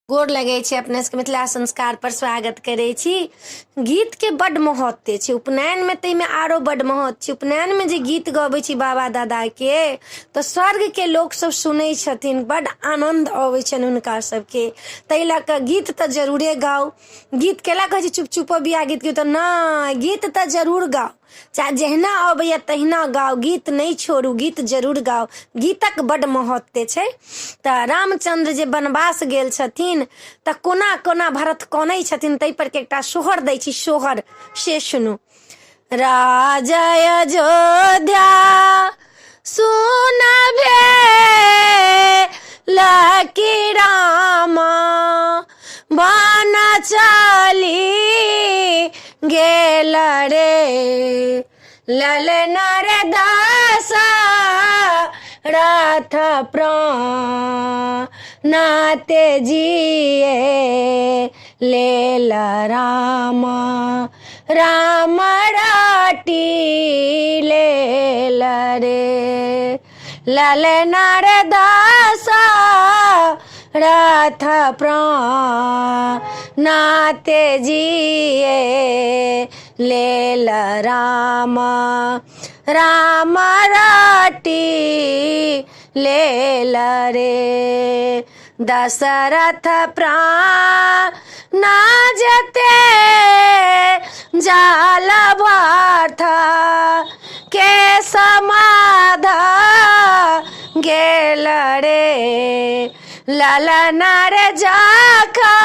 गोर लगे छी अपने सबके मिथिला संस्कार पर स्वागत करे छी। गीत के बड महत्व छै। उपनयन में तई में आरो बड महत्व छै। उपनयन में जे गीत गबै छी बाबा दादा के तो स्वर्ग के लोग सब सुनै छथिन, बड आनंद अबै छन हुनका सबके। तै ल के गीत तो जरूरे गाओ। गीत केला कहै छी चुप चुप बिया गीत के, तो ना, गीत तो जरूर गाओ, चाहे जहिना अबैया तहिना गाओ, गीत नहीं छोड़ू, गीत जरूर गाओ। गीतक बड महत्व छै। त रामचंद्र जे वनवास गेल छथिन त कोना कोना भरत कनै छथिन, तै पर के एकटा सोहर दै छी, सोहर से सुनू। राजा अयोध्या सुनबे लकी रामा बन चली गेल रे, ललना रे दासा रथ प्राणते जिए लेल रामा, राम राटी लेल रे, ललना रे दासा रथ प्राणते जिए लेल रामा, राम राटी लेल रे। दशरथ प्राण जते जाल भरत के समाधा गेल रे, ललना रे जाखा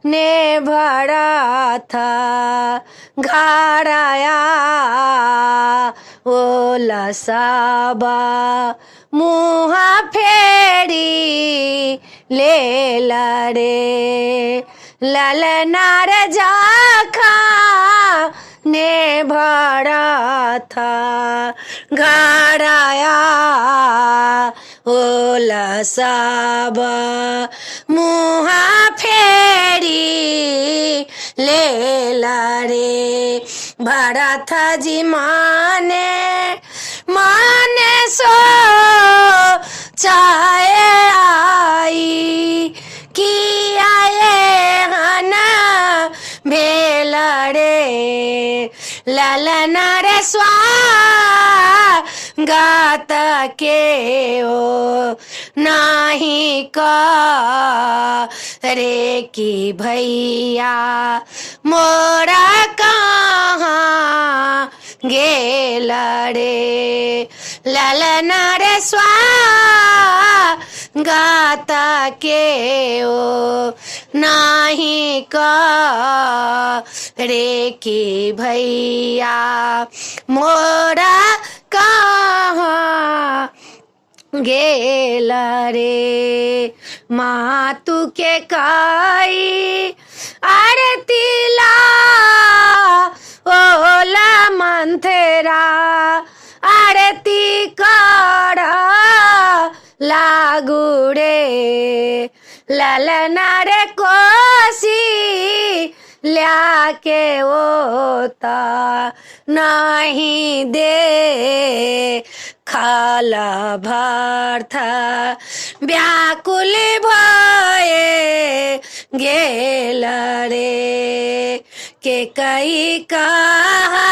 ने भरत घाराया ओला साबा मुहा फेरी लेल रे, ललना रे जाखा ने भरत घाराया ओला साबा मुहा फेरी लेल रे। भरत जी माने माने सो चाहे आई कि आए हना भेल रे, ललना रे स्वागत के ओ नाही का रे कि भैया मोरा कहाँ गेल रे, ललना रे स्वागत के ओ नाही का रे कि भैया मोरा कहाँ गेल रे। मातु के काई आरती ला ओला मंथरा आरती कर लागू रे, ललना रे कोसी ल्याके ओता नहीं दे खाला भरत व्याकुल भये गेल रे, के कई कहा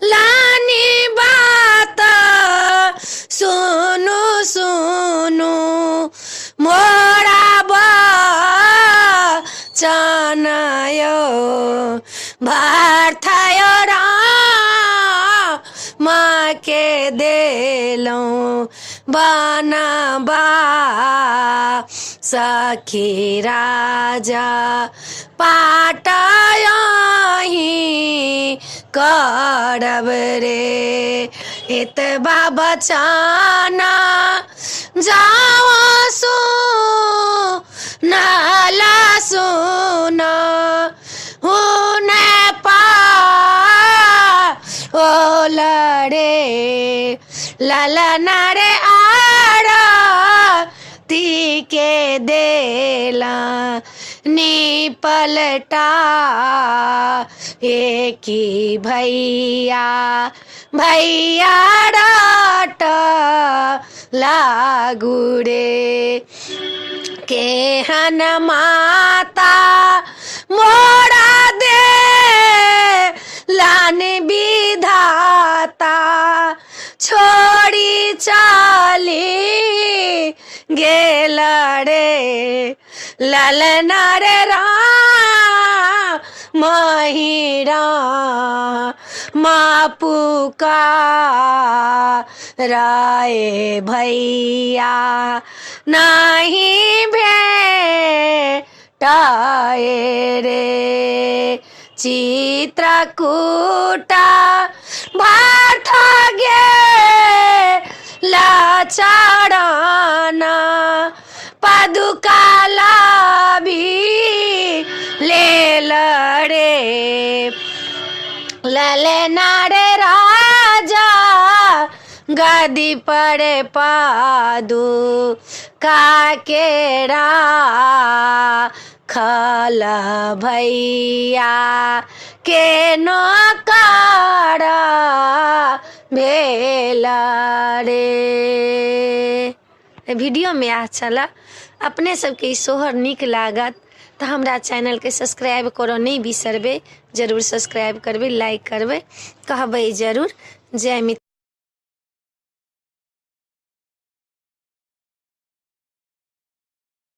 लानी बात सुनु सुनु मोरा चनायो भरथयो राम के देलो बनबा सखी राजा पाटयहि करब रे, एतबा बचाना जाओ सो नाला सुना हुने पा ओ लड़े, ललना रे आरती के देला नी पलटा एक ही भैया भैया डाट लागू रे। केहन माता मोरा दे लान विधाता छोड़ी चली गेल रे ललना रे राम महिरा मापू का राय भैया नहीं भेटाए रे चित्रकूटा भाट गे लाचाराना पादुका लाभी ले लड़े ललना रे राजा गदी पड़े पादू काकेरा खल भैया के नकारा भेला रे। वीडियो में अच्छा ला अपने सबके ई सोहर निक लागत तो हमरा चैनल के सब्सक्राइब करो नहीं बिसरबे, जरूर सब्सक्राइब करबे, लाइक करबे, कहबे जरूर। जय मिथिला।